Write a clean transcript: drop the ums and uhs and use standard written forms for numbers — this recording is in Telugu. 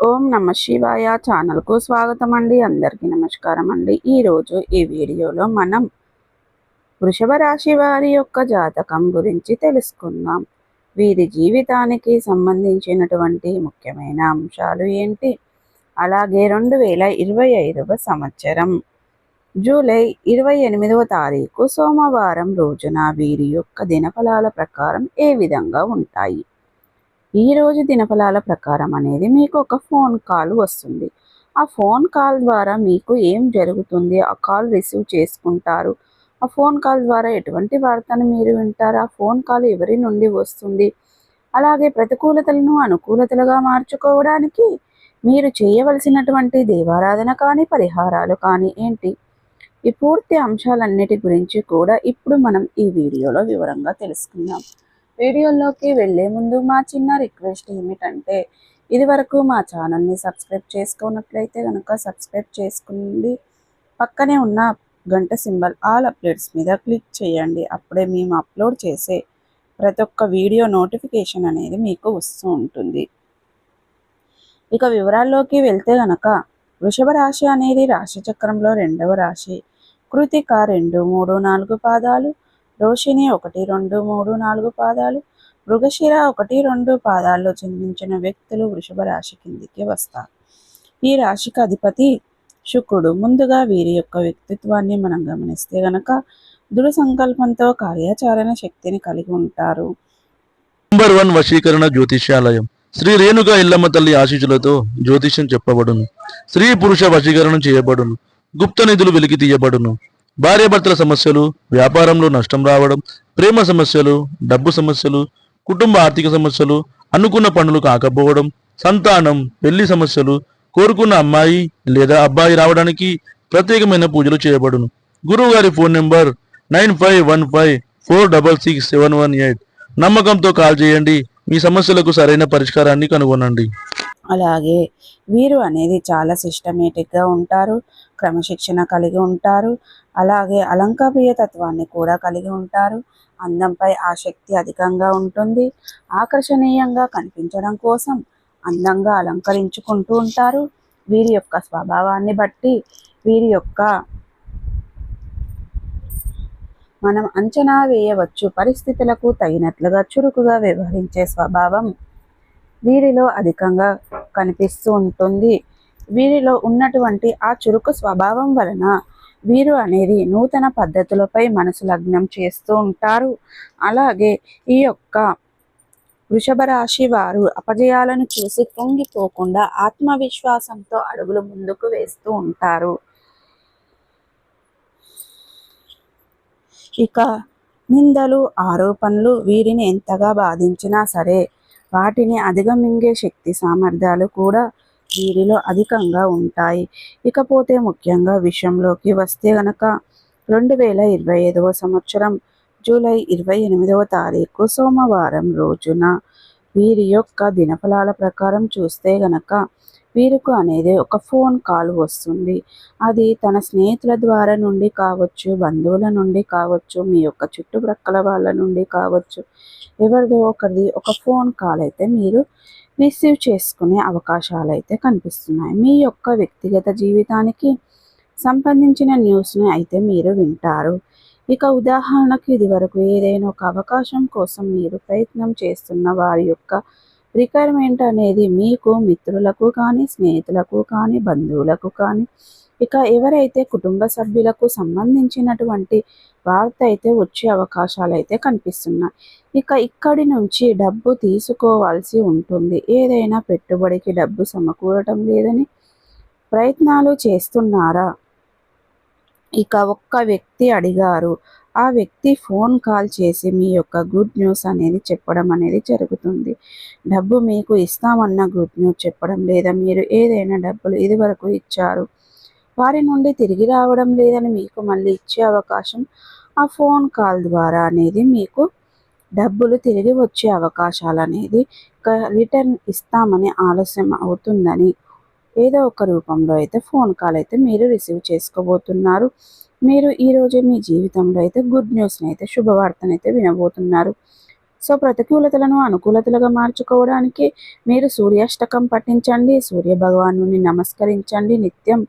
ఓం నమ శివాయ ఛానల్కు స్వాగతం అండి. అందరికీ నమస్కారం అండి. ఈరోజు ఈ వీడియోలో మనం వృషభ రాశి వారి యొక్క జాతకం గురించి తెలుసుకుందాం. వీరి జీవితానికి సంబంధించినటువంటి ముఖ్యమైన అంశాలు ఏంటి, అలాగే 2025వ సంవత్సరం జూలై 28వ తారీఖు సోమవారం రోజున వీరి యొక్క దినఫలాల ప్రకారం ఏ విధంగా ఉంటాయి. ఈరోజు దినఫలాల ప్రకారం అనేది మీకు ఒక ఫోన్ కాల్ వస్తుంది. ఆ ఫోన్ కాల్ ద్వారా మీకు ఏం జరుగుతుంది, ఆ కాల్ రిసీవ్ చేసుకుంటారు, ఆ ఫోన్ కాల్ ద్వారా ఎటువంటి వార్తను మీరు వింటారు, ఆ ఫోన్ కాల్ ఎవరి నుండి వస్తుంది, అలాగే ప్రతికూలతలను అనుకూలతలుగా మార్చుకోవడానికి మీరు చేయవలసినటువంటి దేవారాధన కానీ పరిహారాలు కానీ ఏంటి, ఈ పూర్తి అంశాలన్నిటి గురించి కూడా ఇప్పుడు మనం ఈ వీడియోలో వివరంగా తెలుసుకుందాం. వీడియోలోకి వెళ్ళే ముందు మా చిన్న రిక్వెస్ట్ ఏమిటంటే, ఇదివరకు మా ఛానల్ని సబ్స్క్రైబ్ చేసుకున్నట్లయితే కనుక సబ్స్క్రైబ్ చేసుకోండి. పక్కనే ఉన్న గంట సింబల్ ఆల్ అప్డేట్స్ మీద క్లిక్ చేయండి. అప్పుడే మేము అప్లోడ్ చేసే ప్రతి ఒక్క వీడియో నోటిఫికేషన్ అనేది మీకు వస్తూ ఉంటుంది. ఇక వివరాల్లోకి వెళ్తే గనక వృషభ రాశి అనేది రాశి చక్రంలో 2వ రాశి. కృతిక 2, 3, 4 పాదాలు, రోషిణి 1, 2, 3, 4 పాదాలు, మృగశిర 1, 2 పాదాల్లో జన్మించిన వ్యక్తులు వృషభ రాశి కిందికి వస్తారు. ఈ రాశికి అధిపతి శుక్రుడు. ముందుగా వీరి యొక్క వ్యక్తిత్వాన్ని మనం గమనిస్తే గనక దృఢ సంకల్పంతో కార్యాచరణ శక్తిని కలిగి ఉంటారు. నంబర్ 1 వశీకరణ జ్యోతిష్యాలయం శ్రీ రేణుక ఇల్లమ్మ తల్లి ఆశీస్సులతో జ్యోతిష్యం చెప్పబడును. స్త్రీ పురుష వశీకరణం చేయబడును. గుప్త నిధులు వెలికి తీయబడును. భార్యాభర్తల సమస్యలు, వ్యాపారంలో నష్టం రావడం, ప్రేమ సమస్యలు, డబ్బు సమస్యలు, కుటుంబ ఆర్థిక సమస్యలు, అనుకున్న పనులు కాకపోవడం, సంతానం, పెళ్లి సమస్యలు, కోరుకున్న అమ్మాయి లేదా అబ్బాయి రావడానికి ప్రత్యేకమైన పూజలు చేయబడును. గురువు గారి ఫోన్ నెంబర్ 9515466718. నమ్మకంతో కాల్ చేయండి. మీ సమస్యలకు సరైన పరిష్కారాన్ని కనుగొనండి. అలాగే వీరు అనేది చాలా సిస్టమేటిక్గా ఉంటారు, క్రమశిక్షణ కలిగి ఉంటారు, అలాగే అలంకారీయ తత్వాన్ని కూడా కలిగి ఉంటారు. అందంపై ఆసక్తి అధికంగా ఉంటుంది. ఆకర్షణీయంగా కనిపించడం కోసం అందంగా అలంకరించుకుంటూ ఉంటారు. వీరి యొక్క స్వభావాన్ని బట్టి వీరి యొక్క మనం అంచనా వేయవచ్చు. పరిస్థితులకు తగినట్లుగా చురుకుగా వ్యవహరించే స్వభావం వీరిలో అధికంగా కనిపిస్తూ ఉంటుంది. వీరిలో ఉన్నటువంటి ఆ చురుకు స్వభావం వలన వీరు అనేది నూతన పద్ధతులపై మనసు లగ్నం చేస్తూ ఉంటారు. అలాగే ఈ యొక్క వృషభ రాశి వారు అపజయాలను చూసి కృంగిపోకుండా ఆత్మవిశ్వాసంతో అడుగులు ముందుకు వేస్తూ ఉంటారు. ఇక నిందలు, ఆరోపణలు వీరిని ఎంతగా బాధించినా సరే వాటిని అధిగమించే శక్తి సామర్థ్యాలు కూడా వీరిలో అధికంగా ఉంటాయి. ఇకపోతే ముఖ్యంగా విషయంలోకి వస్తే గనక 2025వ సంవత్సరం జూలై 28వ తారీఖు సోమవారం రోజున వీరి యొక్క దినఫలాల ప్రకారం చూస్తే గనక వీరికి అనేది ఒక ఫోన్ కాల్ వస్తుంది. అది తన స్నేహితుల ద్వారా నుండి కావచ్చు, బంధువుల నుండి కావచ్చు, మీ యొక్క చుట్టుప్రక్కల వాళ్ళ నుండి కావచ్చు, ఎవరిదో ఒకరిది ఒక ఫోన్ కాల్ అయితే మీరు రిసీవ్ చేసుకునే అవకాశాలు అయితే కనిపిస్తున్నాయి. మీ యొక్క వ్యక్తిగత జీవితానికి సంబంధించిన న్యూస్ని అయితే మీరు వింటారు. ఇక ఉదాహరణకు ఇదివరకు ఏదైనా ఒక అవకాశం కోసం మీరు ప్రయత్నం చేస్తున్న వారి యొక్క రిక్వైర్మెంట్ అనేది మీకు మిత్రులకు కానీ, స్నేహితులకు కానీ, బంధువులకు కానీ, ఇక ఎవరైతే కుటుంబ సభ్యులకు సంబంధించినటువంటి వార్త అయితే వచ్చే అవకాశాలు అయితే కనిపిస్తున్నాయి. ఇక ఇక్కడి నుంచి డబ్బు తీసుకోవాల్సి ఉంటుంది. ఏదైనా పెట్టుబడికి డబ్బు సమకూరటం లేదని ప్రయత్నాలు చేస్తున్నారా? ఇక ఒక్క వ్యక్తి అడిగారు, ఆ వ్యక్తి ఫోన్ కాల్ చేసి మీ యొక్క గుడ్ న్యూస్ అనేది చెప్పడం అనేది జరుగుతుంది. డబ్బు మీకు ఇస్తామన్న గుడ్ న్యూస్ చెప్పడం లేదా మీరు ఏదైనా డబ్బులు ఇదివరకు ఇచ్చారు వారి నుండి తిరిగి రావడం లేదని మీకు మళ్ళీ ఇచ్చే అవకాశం, ఆ ఫోన్ కాల్ ద్వారా అనేది మీకు డబ్బులు తిరిగి వచ్చే అవకాశాలు అనేది రిటర్న్ ఇస్తామని ఆలస్యం అవుతుందని ఏదో ఒక రూపంలో అయితే ఫోన్ కాల్ అయితే మీరు రిసీవ్ చేసుకోబోతున్నారు. మీరు ఈరోజు మీ జీవితంలో అయితే గుడ్ న్యూస్ని అయితే శుభవార్తనైతే వినబోతున్నారు. సో ప్రతికూలతలను అనుకూలతలుగా మార్చుకోవడానికి మీరు సూర్యాష్టకం పఠించండి, సూర్య భగవాను నమస్కరించండి నిత్యం.